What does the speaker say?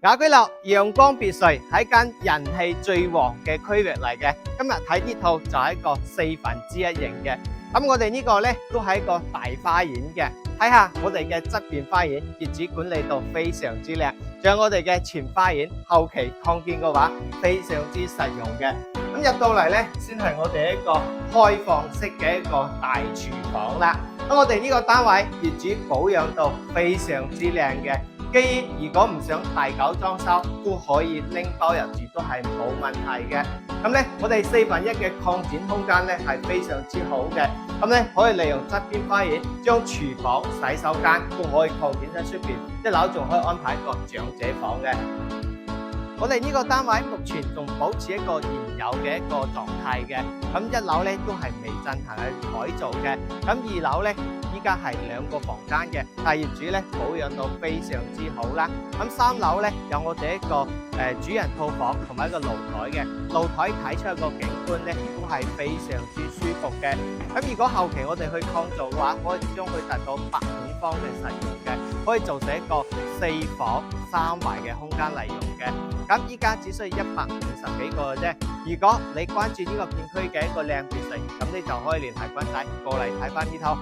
雅居樂陽光別墅係間人氣最旺嘅區域嚟嘅。今日睇呢套就係一個1/4型嘅。咁我哋呢個咧都係一個大花園嘅。睇下我哋嘅側邊花園，業主管理到非常之靚。仲有我哋嘅前花園，後期擴建嘅話非常之實用嘅。咁入到嚟咧，先係我哋一個開放式嘅一個大廚房啦。咁我哋呢個單位業主保養到非常之靚嘅。基於如果唔想大搞裝修，都可以拎包入住，都係冇問題嘅。咁咧，我哋1/4嘅擴展空間咧係非常之好嘅。咁咧可以利用側邊花園，將廚房、洗手間都可以擴展喺出邊。一樓仲可以安排一個長者房嘅。我哋呢個單位目前仲保持一個現有嘅一個狀態嘅。咁一樓咧都係未進行去改造嘅。咁二樓咧，依家係2個房間嘅，但業主咧保養到非常之好啦。咁3樓咧有我哋一個主人套房同埋一個露台嘅，露台睇出一個景觀咧都係非常之舒服嘅。咁如果後期我哋去擴造嘅話，可以將佢達到8平方嘅實用嘅，可以做成一個4房3衛嘅空間嚟用嘅。咁依家只需要150幾個嘅啫。如果你關注呢個片區嘅一個靚別墅，咁你就可以聯繫軍仔過嚟睇翻呢套。